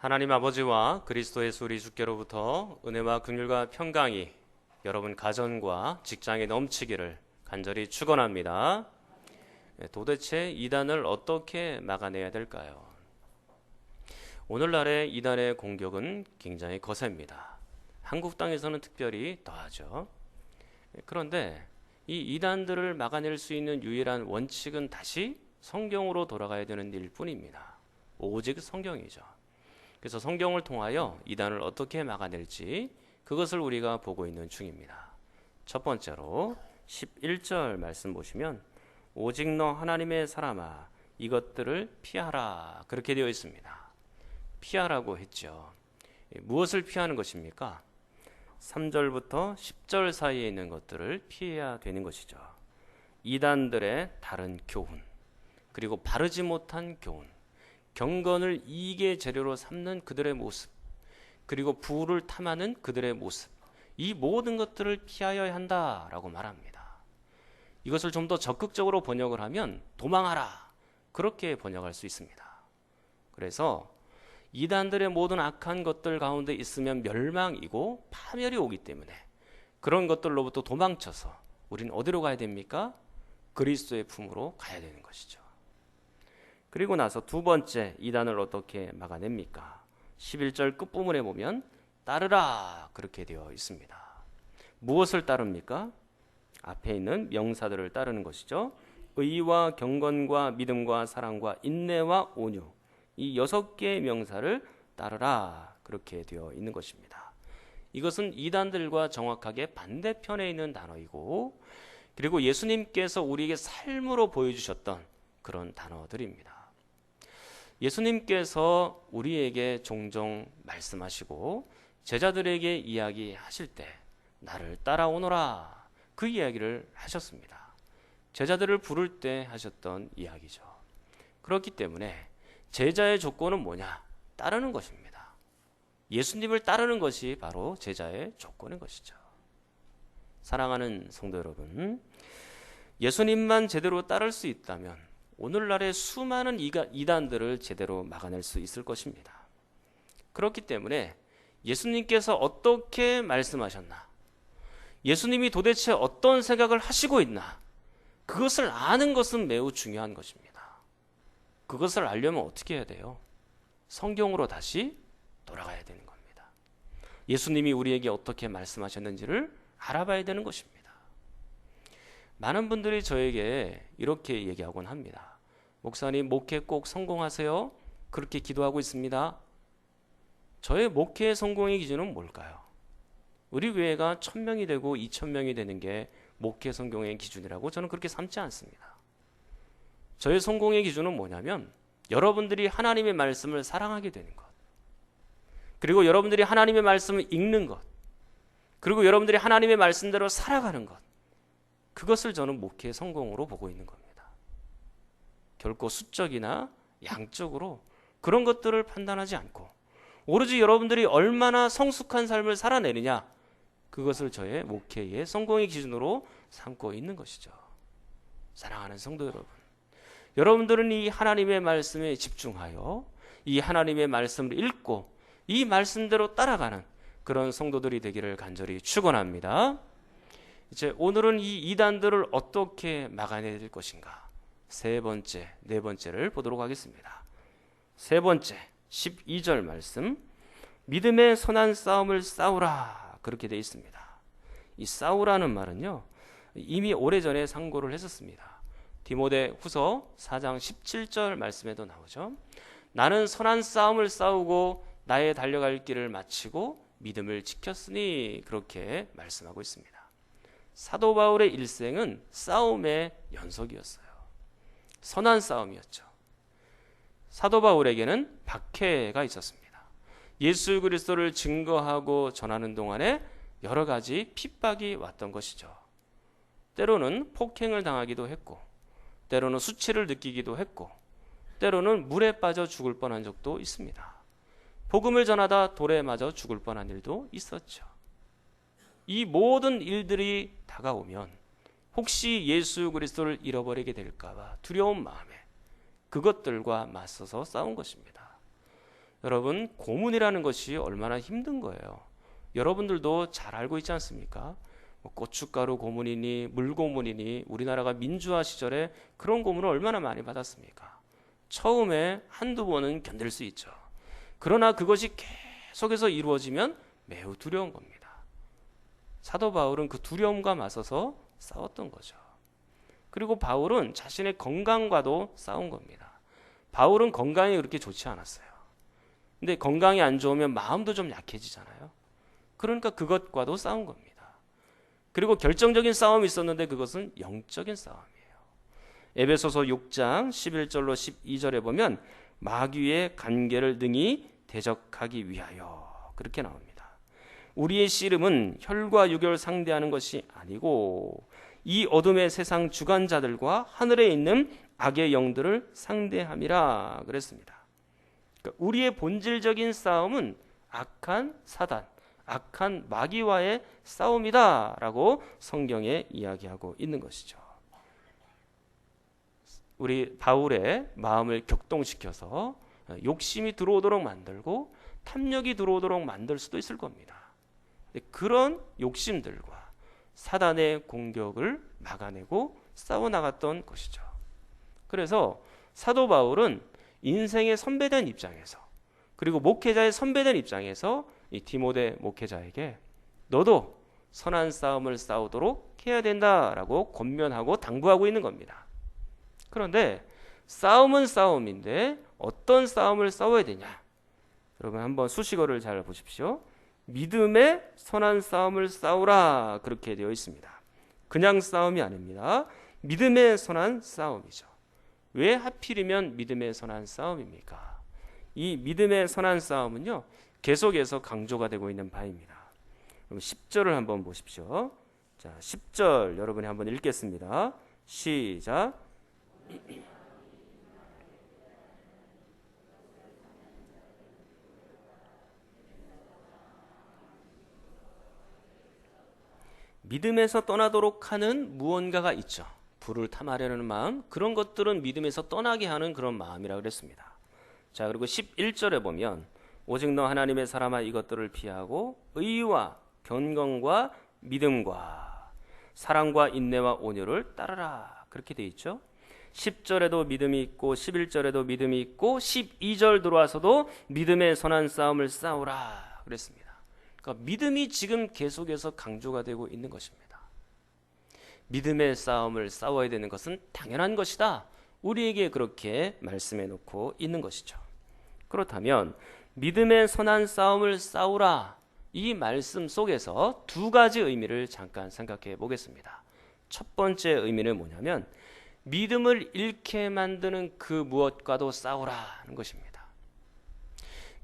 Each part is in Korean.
하나님 아버지와 그리스도 예수 우리 주께로부터 은혜와 긍휼과 평강이 여러분 가정과 직장에 넘치기를 간절히 축원합니다. 도대체 이단을 어떻게 막아내야 될까요? 오늘날의 이단의 공격은 굉장히 거셉니다. 한국 땅에서는 특별히 더하죠. 그런데 이 이단들을 막아낼 수 있는 유일한 원칙은 다시 성경으로 돌아가야 되는 일뿐입니다. 오직 성경이죠. 그래서 성경을 통하여 이단을 어떻게 막아낼지 그것을 우리가 보고 있는 중입니다. 첫 번째로 11절 말씀 보시면 오직 너 하나님의 사람아 이것들을 피하라 그렇게 되어 있습니다. 피하라고 했죠. 무엇을 피하는 것입니까? 3절부터 10절 사이에 있는 것들을 피해야 되는 것이죠. 이단들의 다른 교훈, 그리고 바르지 못한 교훈, 경건을 이익의 재료로 삼는 그들의 모습, 그리고 부를 탐하는 그들의 모습, 이 모든 것들을 피하여야 한다라고 말합니다. 이것을 좀 더 적극적으로 번역을 하면 도망하라 그렇게 번역할 수 있습니다. 그래서 이단들의 모든 악한 것들 가운데 있으면 멸망이고 파멸이 오기 때문에 그런 것들로부터 도망쳐서 우린 어디로 가야 됩니까? 그리스도의 품으로 가야 되는 것이죠. 그리고 나서 두 번째 이단을 어떻게 막아냅니까? 11절 끝부분에 보면 따르라 그렇게 되어 있습니다. 무엇을 따릅니까? 앞에 있는 명사들을 따르는 것이죠. 의와 경건과 믿음과 사랑과 인내와 온유, 이 6개의 명사를 따르라 그렇게 되어 있는 것입니다. 이것은 이단들과 정확하게 반대편에 있는 단어이고, 그리고 예수님께서 우리에게 삶으로 보여주셨던 그런 단어들입니다. 예수님께서 우리에게 종종 말씀하시고 제자들에게 이야기하실 때 나를 따라오너라 그 이야기를 하셨습니다. 제자들을 부를 때 하셨던 이야기죠. 그렇기 때문에 제자의 조건은 뭐냐? 따르는 것입니다. 예수님을 따르는 것이 바로 제자의 조건인 것이죠. 사랑하는 성도 여러분, 예수님만 제대로 따를 수 있다면 오늘날의 수많은 이단들을 제대로 막아낼 수 있을 것입니다. 그렇기 때문에 예수님께서 어떻게 말씀하셨나? 예수님이 도대체 어떤 생각을 하시고 있나? 그것을 아는 것은 매우 중요한 것입니다. 그것을 알려면 어떻게 해야 돼요? 성경으로 다시 돌아가야 되는 겁니다. 예수님이 우리에게 어떻게 말씀하셨는지를 알아봐야 되는 것입니다. 많은 분들이 저에게 이렇게 얘기하곤 합니다. 목사님, 목회 꼭 성공하세요. 그렇게 기도하고 있습니다. 저의 목회의 성공의 기준은 뭘까요? 우리 교회가 1000명이 되고 2000명이 되는 게 목회 성공의 기준이라고 저는 그렇게 삼지 않습니다. 저의 성공의 기준은 뭐냐면 여러분들이 하나님의 말씀을 사랑하게 되는 것, 그리고 여러분들이 하나님의 말씀을 읽는 것, 그리고 여러분들이 하나님의 말씀대로 살아가는 것, 그것을 저는 목회의 성공으로 보고 있는 겁니다. 결코 수적이나 양적으로 그런 것들을 판단하지 않고 오로지 여러분들이 얼마나 성숙한 삶을 살아내느냐, 그것을 저의 목회의 성공의 기준으로 삼고 있는 것이죠. 사랑하는 성도 여러분, 여러분들은 이 하나님의 말씀에 집중하여 이 하나님의 말씀을 읽고 이 말씀대로 따라가는 그런 성도들이 되기를 간절히 축원합니다. 이제 오늘은 이 이단들을 어떻게 막아내야 것인가? 세 번째, 네 번째를 보도록 하겠습니다. 세 번째, 12절 말씀, 믿음의 선한 싸움을 싸우라 그렇게 되어 있습니다. 이 싸우라는 말은요, 이미 오래전에 상고를 했었습니다. 디모데 후서 4장 17절 말씀에도 나오죠. 나는 선한 싸움을 싸우고 나의 달려갈 길을 마치고 믿음을 지켰으니 그렇게 말씀하고 있습니다. 사도 바울의 일생은 싸움의 연속이었어요. 선한 싸움이었죠. 사도 바울에게는 박해가 있었습니다. 예수 그리스도를 증거하고 전하는 동안에 여러 가지 핍박이 왔던 것이죠. 때로는 폭행을 당하기도 했고, 때로는 수치를 느끼기도 했고, 때로는 물에 빠져 죽을 뻔한 적도 있습니다. 복음을 전하다 돌에 맞아 죽을 뻔한 일도 있었죠. 이 모든 일들이 다가오면 혹시 예수 그리스도를 잃어버리게 될까 봐 두려운 마음에 그것들과 맞서서 싸운 것입니다. 여러분, 고문이라는 것이 얼마나 힘든 거예요. 여러분들도 잘 알고 있지 않습니까? 뭐 고춧가루 고문이니 물고문이니 우리나라가 민주화 시절에 그런 고문을 얼마나 많이 받았습니까? 처음에 한두 번은 견딜 수 있죠. 그러나 그것이 계속해서 이루어지면 매우 두려운 겁니다. 사도 바울은 그 두려움과 맞서서 싸웠던 거죠. 그리고 바울은 자신의 건강과도 싸운 겁니다. 바울은 건강이 그렇게 좋지 않았어요. 근데 건강이 안 좋으면 마음도 좀 약해지잖아요. 그러니까 그것과도 싸운 겁니다. 그리고 결정적인 싸움이 있었는데 그것은 영적인 싸움이에요. 에베소서 6장 11절로 12절에 보면 마귀의 간계를 능히 대적하기 위하여 그렇게 나옵니다. 우리의 씨름은 혈과 육을 상대하는 것이 아니고 이 어둠의 세상 주관자들과 하늘에 있는 악의 영들을 상대함이라 그랬습니다. 그러니까 우리의 본질적인 싸움은 악한 사단, 악한 마귀와의 싸움이다라고 성경에 이야기하고 있는 것이죠. 우리 바울의 마음을 격동시켜서 욕심이 들어오도록 만들고 탐욕이 들어오도록 만들 수도 있을 겁니다. 그런 욕심들과 사단의 공격을 막아내고 싸워나갔던 것이죠. 그래서 사도 바울은 인생의 선배된 입장에서 그리고 목회자의 선배된 입장에서 이 디모데 목회자에게 너도 선한 싸움을 싸우도록 해야 된다라고 권면하고 당부하고 있는 겁니다. 그런데 싸움은 싸움인데 어떤 싸움을 싸워야 되냐? 여러분 한번 수식어를 잘 보십시오. 믿음의 선한 싸움을 싸우라 그렇게 되어 있습니다. 그냥 싸움이 아닙니다. 믿음의 선한 싸움이죠. 왜 하필이면 믿음의 선한 싸움입니까? 이 믿음의 선한 싸움은요 계속해서 강조가 되고 있는 바입니다. 그럼 10절을 한번 보십시오. 자, 10절 여러분이 한번 읽겠습니다. 시작. 믿음에서 떠나도록 하는 무언가가 있죠. 불을 탐하려는 마음, 그런 것들은 믿음에서 떠나게 하는 그런 마음이라고 그랬습니다. 자, 그리고 11절에 보면 오직 너 하나님의 사람아 이것들을 피하고 의와 경건과 믿음과 사랑과 인내와 온유를 따르라 그렇게 돼 있죠. 10절에도 믿음이 있고 11절에도 믿음이 있고 12절 들어와서도 믿음의 선한 싸움을 싸우라 그랬습니다. 그러니까 믿음이 지금 계속해서 강조가 되고 있는 것입니다. 믿음의 싸움을 싸워야 되는 것은 당연한 것이다. 우리에게 그렇게 말씀해 놓고 있는 것이죠. 그렇다면 믿음의 선한 싸움을 싸우라 이 말씀 속에서 두 가지 의미를 잠깐 생각해 보겠습니다. 첫 번째 의미는 뭐냐면 믿음을 잃게 만드는 그 무엇과도 싸우라는 것입니다.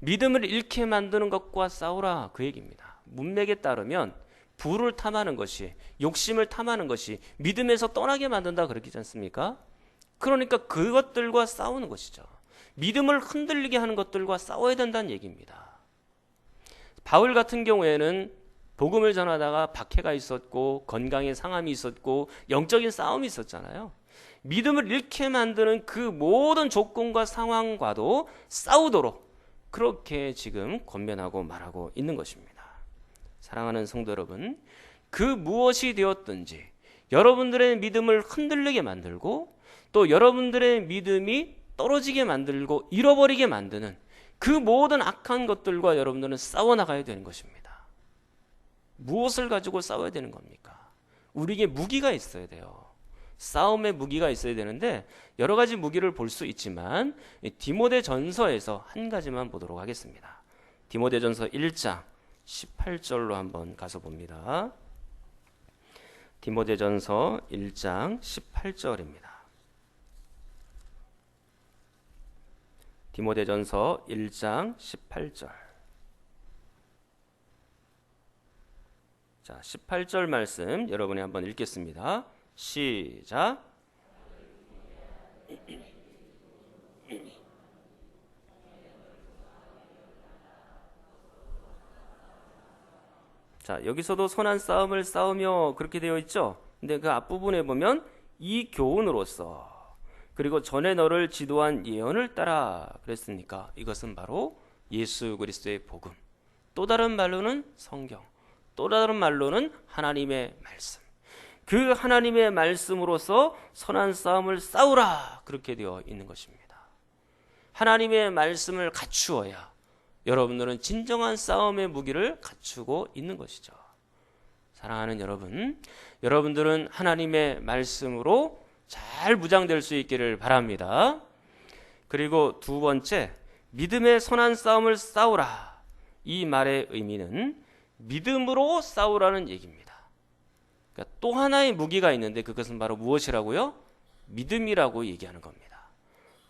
믿음을 잃게 만드는 것과 싸우라 그 얘기입니다. 문맥에 따르면 부를 탐하는 것이 욕심을 탐하는 것이 믿음에서 떠나게 만든다 그러지 않습니까? 그러니까 그것들과 싸우는 것이죠. 믿음을 흔들리게 하는 것들과 싸워야 된다는 얘기입니다. 바울 같은 경우에는 복음을 전하다가 박해가 있었고 건강에 상함이 있었고 영적인 싸움이 있었잖아요. 믿음을 잃게 만드는 그 모든 조건과 상황과도 싸우도록 그렇게 지금 권면하고 말하고 있는 것입니다. 사랑하는 성도 여러분, 그 무엇이 되었든지 여러분들의 믿음을 흔들리게 만들고 또 여러분들의 믿음이 떨어지게 만들고 잃어버리게 만드는 그 모든 악한 것들과 여러분들은 싸워나가야 되는 것입니다. 무엇을 가지고 싸워야 되는 겁니까? 우리에게 무기가 있어야 돼요. 싸움의 무기가 있어야 되는데 여러 가지 무기를 볼 수 있지만 디모데전서에서 한 가지만 보도록 하겠습니다. 디모데전서 1장 18절로 한번 가서 봅니다. 디모데전서 1장 18절입니다. 디모데전서 1장 18절. 자, 18절 말씀 여러분이 한번 읽겠습니다. 시작. 자, 여기서도 선한 싸움을 싸우며 그렇게 되어 있죠. 근데 그 앞부분에 보면 이 교훈으로서 그리고 전에 너를 지도한 예언을 따라 그랬으니까 이것은 바로 예수 그리스도의 복음, 또 다른 말로는 성경, 또 다른 말로는 하나님의 말씀. 그 하나님의 말씀으로서 선한 싸움을 싸우라, 그렇게 되어 있는 것입니다. 하나님의 말씀을 갖추어야 여러분들은 진정한 싸움의 무기를 갖추고 있는 것이죠. 사랑하는 여러분, 여러분들은 하나님의 말씀으로 잘 무장될 수 있기를 바랍니다. 그리고 두 번째, 믿음의 선한 싸움을 싸우라. 이 말의 의미는 믿음으로 싸우라는 얘기입니다. 그러니까 또 하나의 무기가 있는데 그것은 바로 무엇이라고요? 믿음이라고 얘기하는 겁니다.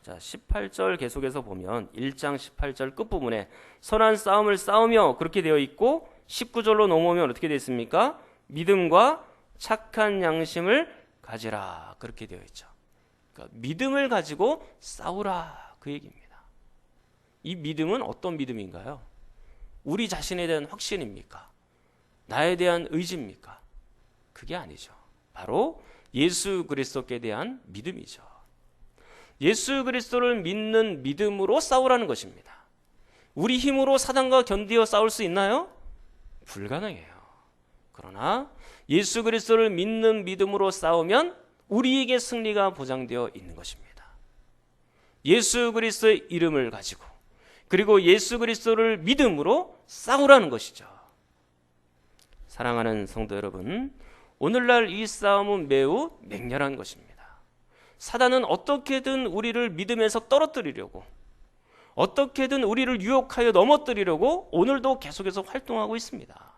자, 18절 계속해서 보면 1장 18절 끝부분에 선한 싸움을 싸우며 그렇게 되어 있고 19절로 넘어오면 어떻게 되어 있습니까? 믿음과 착한 양심을 가지라, 그렇게 되어 있죠. 그러니까 믿음을 가지고 싸우라, 그 얘기입니다. 이 믿음은 어떤 믿음인가요? 우리 자신에 대한 확신입니까? 나에 대한 의지입니까? 그게 아니죠. 바로 예수 그리스도께 대한 믿음이죠. 예수 그리스도를 믿는 믿음으로 싸우라는 것입니다. 우리 힘으로 사단과 견디어 싸울 수 있나요? 불가능해요. 그러나 예수 그리스도를 믿는 믿음으로 싸우면 우리에게 승리가 보장되어 있는 것입니다. 예수 그리스도의 이름을 가지고, 그리고 예수 그리스도를 믿음으로 싸우라는 것이죠. 사랑하는 성도 여러분, 오늘날 이 싸움은 매우 맹렬한 것입니다. 사단은 어떻게든 우리를 믿음에서 떨어뜨리려고, 어떻게든 우리를 유혹하여 넘어뜨리려고 오늘도 계속해서 활동하고 있습니다.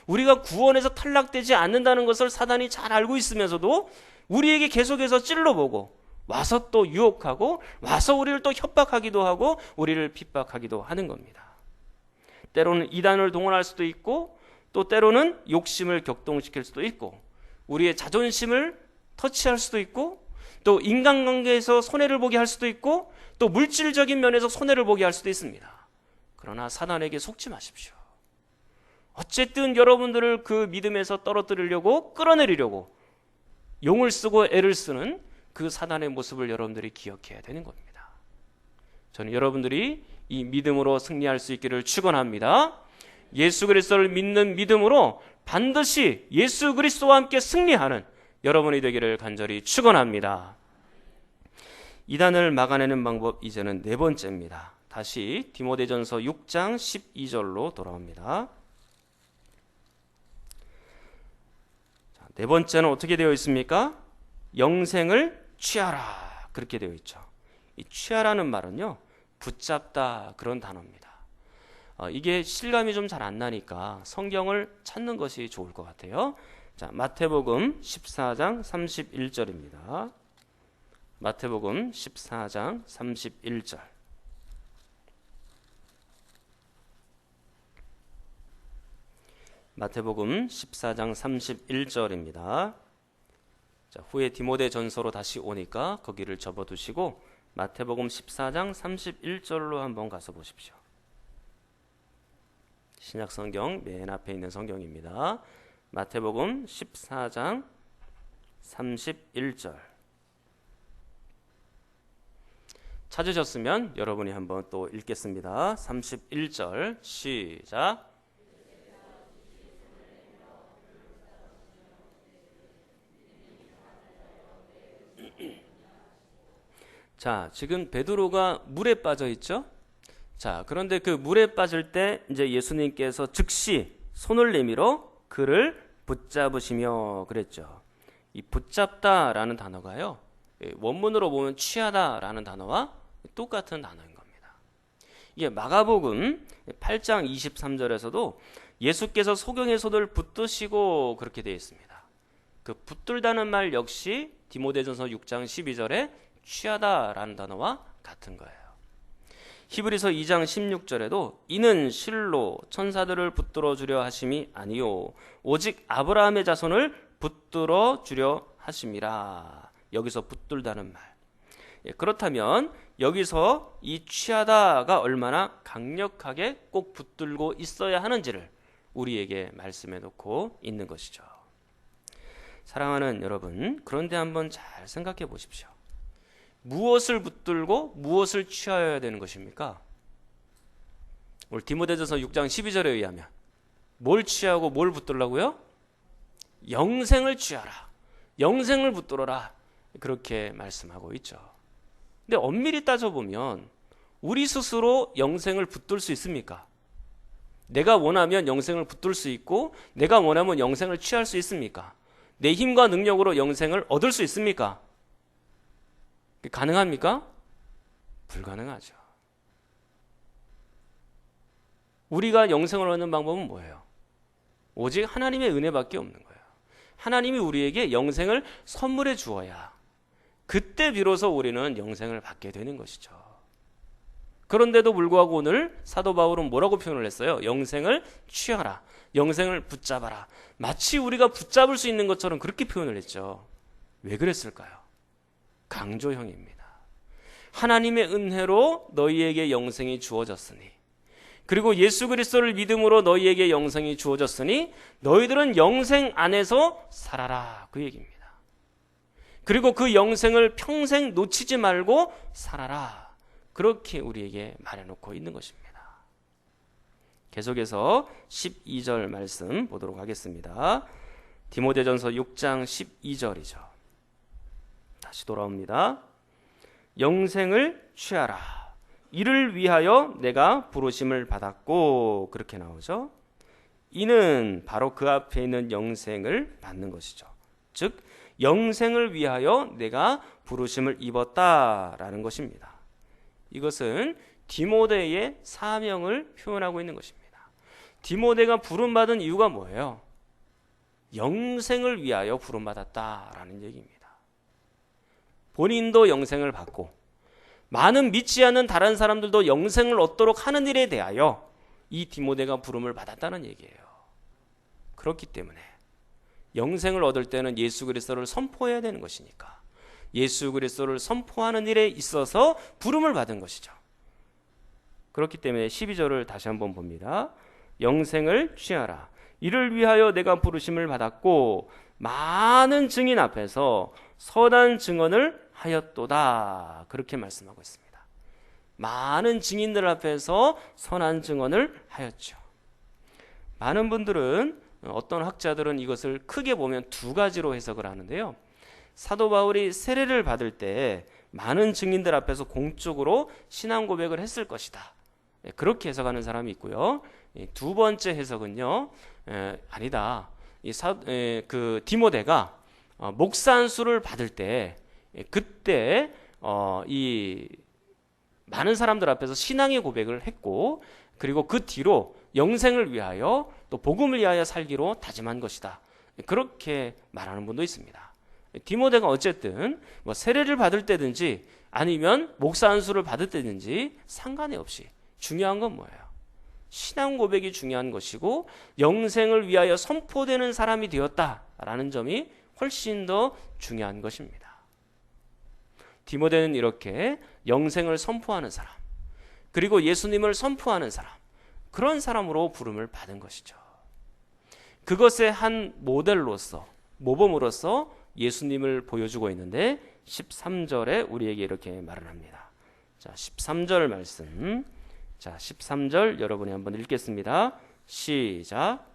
우리가 구원에서 탈락되지 않는다는 것을 사단이 잘 알고 있으면서도 우리에게 계속해서 찔러보고 와서 또 유혹하고 와서 우리를 또 협박하기도 하고 우리를 핍박하기도 하는 겁니다. 때로는 이단을 동원할 수도 있고, 또 때로는 욕심을 격동시킬 수도 있고, 우리의 자존심을 터치할 수도 있고, 또 인간관계에서 손해를 보게 할 수도 있고, 또 물질적인 면에서 손해를 보게 할 수도 있습니다. 그러나 사단에게 속지 마십시오. 어쨌든 여러분들을 그 믿음에서 떨어뜨리려고, 끌어내리려고 용을 쓰고 애를 쓰는 그 사단의 모습을 여러분들이 기억해야 되는 겁니다. 저는 여러분들이 이 믿음으로 승리할 수 있기를 축원합니다. 예수 그리스도를 믿는 믿음으로 반드시 예수 그리스도와 함께 승리하는 여러분이 되기를 간절히 축원합니다. 이단을 막아내는 방법, 이제는 네 번째입니다. 다시 디모데전서 6장 12절로 돌아옵니다. 네 번째는 어떻게 되어 있습니까? 영생을 취하라, 그렇게 되어 있죠. 이 취하라는 말은요, 붙잡다, 그런 단어입니다. 이게 실감이 좀 잘 안 나니까 성경을 찾는 것이 좋을 것 같아요. 자, 마태복음 14장 31절입니다. 마태복음 14장 31절. 마태복음 14장 31절입니다. 자, 후에 디모데전서로 다시 오니까 거기를 접어두시고 마태복음 14장 31절로 한번 가서 보십시오. 신약성경 맨 앞에 있는 성경입니다. 마태복음 14장 31절. 찾으셨으면 여러분이 한번 또 읽겠습니다. 31절 시작. 자, 지금 베드로가 물에 빠져 있죠? 자, 그런데 그 물에 빠질 때 이제 예수님께서 즉시 손을 내밀어 그를 붙잡으시며 그랬죠. 이 붙잡다라는 단어가요, 원문으로 보면 취하다라는 단어와 똑같은 단어인 겁니다. 이게 마가복음 8장 23절에서도 예수께서 소경의 손을 붙드시고 그렇게 되어 있습니다. 그 붙들다는 말 역시 디모데전서 6장 12절에 취하다라는 단어와 같은 거예요. 히브리서 2장 16절에도 이는 실로 천사들을 붙들어 주려 하심이 아니요 오직 아브라함의 자손을 붙들어 주려 하심이라. 여기서 붙들다는 말. 그렇다면 여기서 이 취하다가 얼마나 강력하게 꼭 붙들고 있어야 하는지를 우리에게 말씀해 놓고 있는 것이죠. 사랑하는 여러분, 그런데 한번 잘 생각해 보십시오. 무엇을 붙들고 무엇을 취하여야 되는 것입니까? 오늘 디모데전서 6장 12절에 의하면 뭘 취하고 뭘 붙들라고요? 영생을 취하라. 영생을 붙들어라. 그렇게 말씀하고 있죠. 근데 엄밀히 따져보면 우리 스스로 영생을 붙들 수 있습니까? 내가 원하면 영생을 붙들 수 있고 내가 원하면 영생을 취할 수 있습니까? 내 힘과 능력으로 영생을 얻을 수 있습니까? 가능합니까? 불가능하죠. 우리가 영생을 얻는 방법은 뭐예요? 오직 하나님의 은혜밖에 없는 거예요. 하나님이 우리에게 영생을 선물해 주어야 그때 비로소 우리는 영생을 받게 되는 것이죠. 그런데도 불구하고 오늘 사도 바울은 뭐라고 표현을 했어요? 영생을 취하라. 영생을 붙잡아라. 마치 우리가 붙잡을 수 있는 것처럼 그렇게 표현을 했죠. 왜 그랬을까요? 강조형입니다. 하나님의 은혜로 너희에게 영생이 주어졌으니, 그리고 예수 그리스도를 믿음으로 너희에게 영생이 주어졌으니 너희들은 영생 안에서 살아라. 그 얘기입니다. 그리고 그 영생을 평생 놓치지 말고 살아라. 그렇게 우리에게 말해놓고 있는 것입니다. 계속해서 12절 말씀 보도록 하겠습니다. 디모데전서 6장 12절이죠. 다시 돌아옵니다. 영생을 취하라. 이를 위하여 내가 부르심을 받았고, 그렇게 나오죠. 이는 바로 그 앞에 있는 영생을 받는 것이죠. 즉 영생을 위하여 내가 부르심을 입었다라는 것입니다. 이것은 디모데의 사명을 표현하고 있는 것입니다. 디모데가 부름받은 이유가 뭐예요? 영생을 위하여 부름받았다라는 얘기입니다. 본인도 영생을 받고 많은 믿지 않는 다른 사람들도 영생을 얻도록 하는 일에 대하여 이 디모데가 부름을 받았다는 얘기예요. 그렇기 때문에 영생을 얻을 때는 예수 그리스도를 선포해야 되는 것이니까 예수 그리스도를 선포하는 일에 있어서 부름을 받은 것이죠. 그렇기 때문에 12절을 다시 한번 봅니다. 영생을 취하라. 이를 위하여 내가 부르심을 받았고 많은 증인 앞에서 선한 증언을 하였도다. 그렇게 말씀하고 있습니다. 많은 증인들 앞에서 선한 증언을 하였죠. 많은 분들은, 어떤 학자들은 이것을 크게 보면 두 가지로 해석을 하는데요. 사도 바울이 세례를 받을 때 많은 증인들 앞에서 공적으로 신앙 고백을 했을 것이다. 그렇게 해석하는 사람이 있고요. 두 번째 해석은요, 아니다. 그 디모데가 목사 안수를 받을 때 그때 이 많은 사람들 앞에서 신앙의 고백을 했고, 그리고 그 뒤로 영생을 위하여 또 복음을 위하여 살기로 다짐한 것이다. 그렇게 말하는 분도 있습니다. 디모데가 어쨌든 뭐 세례를 받을 때든지 아니면 목사 안수를 받을 때든지 상관이 없이 중요한 건 뭐예요? 신앙 고백이 중요한 것이고 영생을 위하여 선포되는 사람이 되었다라는 점이 훨씬 더 중요한 것입니다. 디모데는 이렇게 영생을 선포하는 사람, 그리고 예수님을 선포하는 사람, 그런 사람으로 부름을 받은 것이죠. 그것의 한 모델로서, 모범으로서 예수님을 보여주고 있는데 13절에 우리에게 이렇게 말을 합니다. 자, 13절 말씀. 자, 13절 여러분이 한번 읽겠습니다. 시작.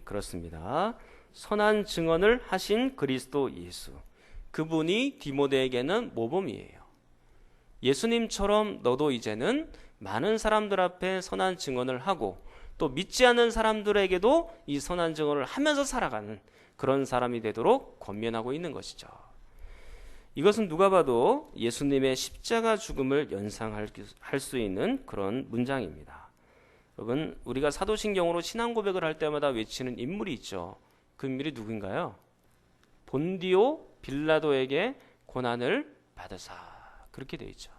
그렇습니다. 선한 증언을 하신 그리스도 예수, 그분이 디모데에게는 모범이에요. 예수님처럼 너도 이제는 많은 사람들 앞에 선한 증언을 하고 또 믿지 않는 사람들에게도 이 선한 증언을 하면서 살아가는 그런 사람이 되도록 권면하고 있는 것이죠. 이것은 누가 봐도 예수님의 십자가 죽음을 연상할 수 있는 그런 문장입니다. 여러분, 우리가 사도신경으로 신앙 고백을 할 때마다 외치는 인물이 있죠. 그 인물이 누구인가요? 본디오 빌라도에게 고난을 받으사, 그렇게 되어 있죠.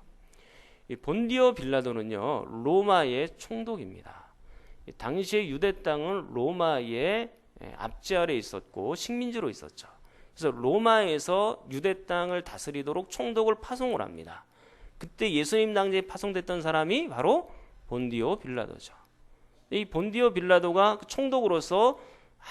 이 본디오 빌라도는요, 로마의 총독입니다. 당시의 유대 땅은 로마의 압제 아래 있었고 식민지로 있었죠. 그래서 로마에서 유대 땅을 다스리도록 총독을 파송을 합니다. 그때 예수님 당시에 파송됐던 사람이 바로 본디오 빌라도죠. 이 본디오 빌라도가 총독으로서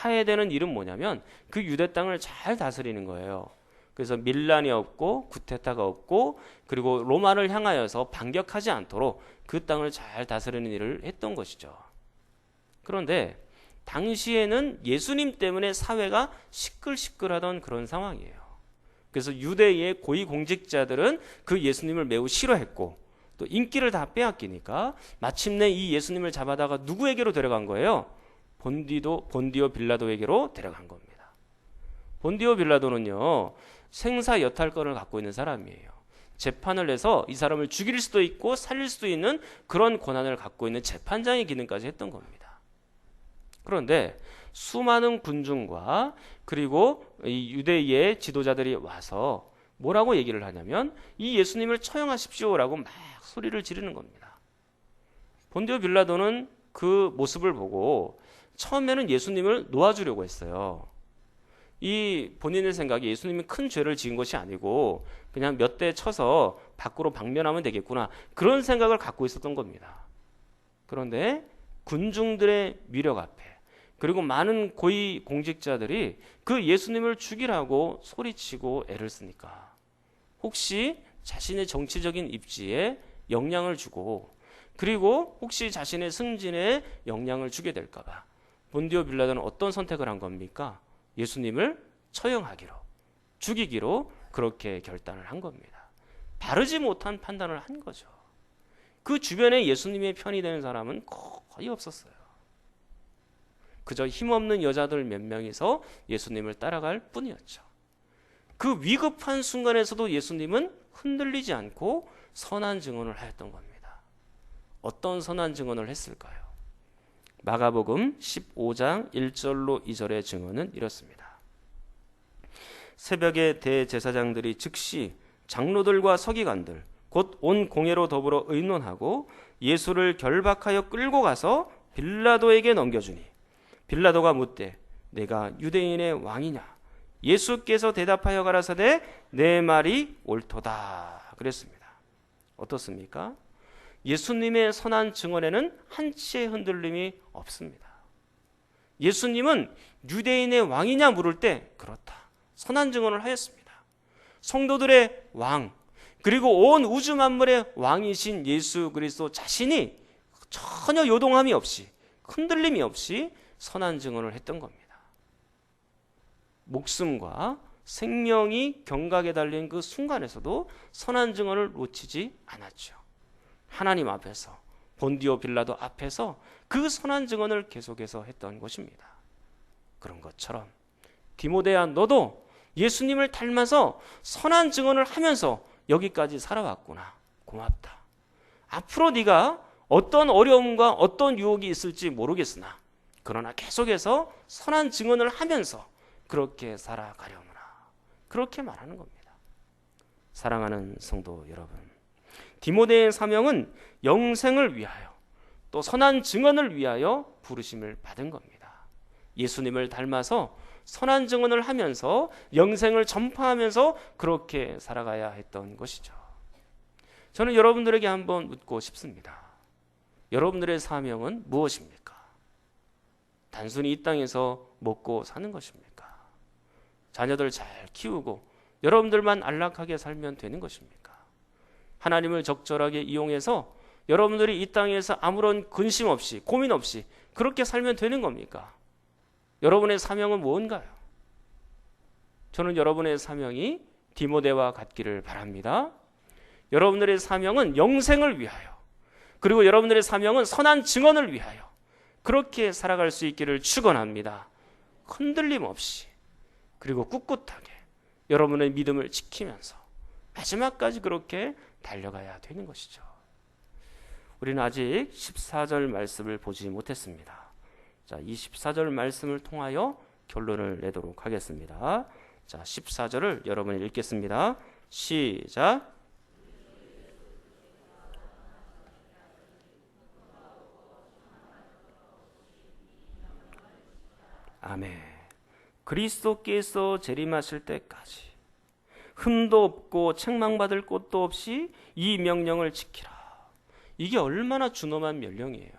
해야 되는 일은 뭐냐면 그 유대 땅을 잘 다스리는 거예요. 그래서 밀란이 없고 구테타가 없고 그리고 로마를 향하여서 반격하지 않도록 그 땅을 잘 다스리는 일을 했던 것이죠. 그런데 당시에는 예수님 때문에 사회가 시끌시끌하던 그런 상황이에요. 그래서 유대의 고위공직자들은 그 예수님을 매우 싫어했고 또 인기를 다 빼앗기니까 마침내 이 예수님을 잡아다가 누구에게로 데려간 거예요? 본디오 빌라도에게로 데려간 겁니다. 본디오 빌라도는요, 생사 여탈권을 갖고 있는 사람이에요. 재판을 내서 이 사람을 죽일 수도 있고 살릴 수도 있는 그런 권한을 갖고 있는 재판장의 기능까지 했던 겁니다. 그런데 수많은 군중과 그리고 이 유대의 지도자들이 와서 뭐라고 얘기를 하냐면 이 예수님을 처형하십시오라고 막 소리를 지르는 겁니다. 본디오 빌라도는 그 모습을 보고 처음에는 예수님을 놓아주려고 했어요. 이 본인의 생각에 예수님이 큰 죄를 지은 것이 아니고 그냥 몇 대 쳐서 밖으로 방면하면 되겠구나, 그런 생각을 갖고 있었던 겁니다. 그런데 군중들의 위력 앞에 그리고 많은 고위 공직자들이 그 예수님을 죽이라고 소리치고 애를 쓰니까 혹시 자신의 정치적인 입지에 영향을 주고 그리고 혹시 자신의 승진에 영향을 주게 될까 봐 본디오 빌라도는 어떤 선택을 한 겁니까? 예수님을 처형하기로, 죽이기로 그렇게 결단을 한 겁니다. 바르지 못한 판단을 한 거죠. 그 주변에 예수님의 편이 되는 사람은 거의 없었어요. 그저 힘없는 여자들 몇 명이서 예수님을 따라갈 뿐이었죠. 그 위급한 순간에서도 예수님은 흔들리지 않고 선한 증언을 하였던 겁니다. 어떤 선한 증언을 했을까요? 마가복음 15장 1절로 2절의 증언은 이렇습니다. 새벽에 대제사장들이 즉시 장로들과 서기관들 곧 온 공회로 더불어 의논하고 예수를 결박하여 끌고 가서 빌라도에게 넘겨주니 빌라도가 묻되 내가 유대인의 왕이냐? 예수께서 대답하여 가라사대 내 말이 옳도다 그랬습니다. 어떻습니까? 예수님의 선한 증언에는 한치의 흔들림이 없습니다. 예수님은 유대인의 왕이냐 물을 때 그렇다, 선한 증언을 하였습니다. 성도들의 왕 그리고 온 우주 만물의 왕이신 예수 그리스도 자신이 전혀 요동함이 없이 흔들림이 없이 선한 증언을 했던 겁니다. 목숨과 생명이 경각에 달린 그 순간에서도 선한 증언을 놓치지 않았죠. 하나님 앞에서, 본디오 빌라도 앞에서 그 선한 증언을 계속해서 했던 것입니다. 그런 것처럼 디모데야, 너도 예수님을 닮아서 선한 증언을 하면서 여기까지 살아왔구나. 고맙다. 앞으로 네가 어떤 어려움과 어떤 유혹이 있을지 모르겠으나 그러나 계속해서 선한 증언을 하면서 그렇게 살아가려무나. 그렇게 말하는 겁니다. 사랑하는 성도 여러분, 디모데의 사명은 영생을 위하여 또 선한 증언을 위하여 부르심을 받은 겁니다. 예수님을 닮아서 선한 증언을 하면서 영생을 전파하면서 그렇게 살아가야 했던 것이죠. 저는 여러분들에게 한번 묻고 싶습니다. 여러분들의 사명은 무엇입니까? 단순히 이 땅에서 먹고 사는 것입니까? 자녀들 잘 키우고 여러분들만 안락하게 살면 되는 것입니까? 하나님을 적절하게 이용해서 여러분들이 이 땅에서 아무런 근심 없이 고민 없이 그렇게 살면 되는 겁니까? 여러분의 사명은 뭔가요? 저는 여러분의 사명이 디모데와 같기를 바랍니다. 여러분들의 사명은 영생을 위하여 그리고 여러분들의 사명은 선한 증언을 위하여 그렇게 살아갈 수 있기를 축원합니다. 흔들림 없이 그리고 꿋꿋하게 여러분의 믿음을 지키면서 마지막까지 그렇게 달려가야 되는 것이죠. 우리는 아직 14절 말씀을 보지 못했습니다. 자, 이 14절 말씀을 통하여 결론을 내도록 하겠습니다. 자, 14절을 여러분이 읽겠습니다. 시작. 아멘. 그리스도께서 재림하실 때까지 흠도 없고 책망받을 것도 없이 이 명령을 지키라. 이게 얼마나 준엄한 명령이에요.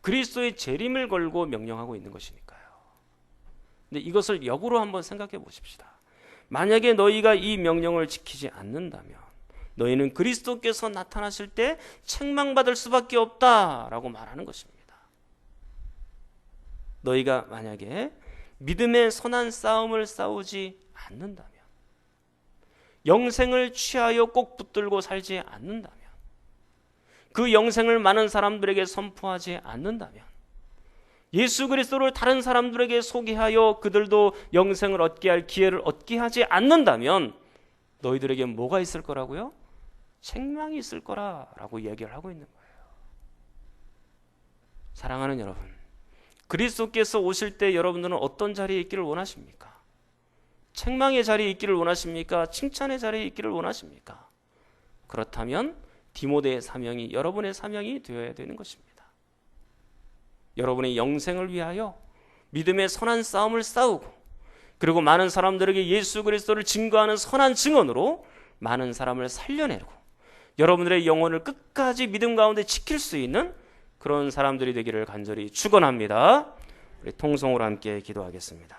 그리스도의 재림을 걸고 명령하고 있는 것이니까요. 근데 이것을 역으로 한번 생각해 보십시다. 만약에 너희가 이 명령을 지키지 않는다면 너희는 그리스도께서 나타나실 때 책망받을 수밖에 없다라고 말하는 것입니다. 너희가 만약에 믿음의 선한 싸움을 싸우지 않는다면, 영생을 취하여 꼭 붙들고 살지 않는다면, 그 영생을 많은 사람들에게 선포하지 않는다면, 예수 그리스도를 다른 사람들에게 소개하여 그들도 영생을 얻게 할 기회를 얻게 하지 않는다면 너희들에게 뭐가 있을 거라고요? 책망이 있을 거라고 이야기를 하고 있는 거예요. 사랑하는 여러분, 그리스도께서 오실 때 여러분들은 어떤 자리에 있기를 원하십니까? 책망의 자리에 있기를 원하십니까? 칭찬의 자리에 있기를 원하십니까? 그렇다면 디모데의 사명이 여러분의 사명이 되어야 되는 것입니다. 여러분의 영생을 위하여 믿음의 선한 싸움을 싸우고, 그리고 많은 사람들에게 예수 그리스도를 증거하는 선한 증언으로 많은 사람을 살려내고 여러분들의 영혼을 끝까지 믿음 가운데 지킬 수 있는 그런 사람들이 되기를 간절히 축원합니다. 우리 통성으로 함께 기도하겠습니다.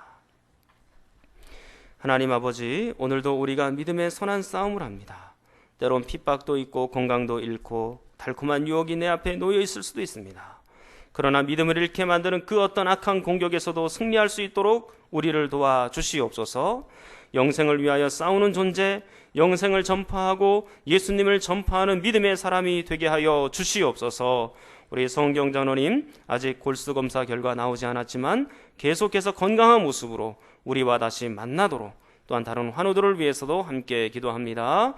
하나님 아버지, 오늘도 우리가 믿음의 선한 싸움을 합니다. 때론 핍박도 있고 건강도 잃고 달콤한 유혹이 내 앞에 놓여 있을 수도 있습니다. 그러나 믿음을 잃게 만드는 그 어떤 악한 공격에서도 승리할 수 있도록 우리를 도와주시옵소서. 영생을 위하여 싸우는 존재, 영생을 전파하고 예수님을 전파하는 믿음의 사람이 되게 하여 주시옵소서. 우리 성경 장로님, 아직 골수 검사 결과 나오지 않았지만 계속해서 건강한 모습으로 우리와 다시 만나도록, 또한 다른 환우들을 위해서도 함께 기도합니다.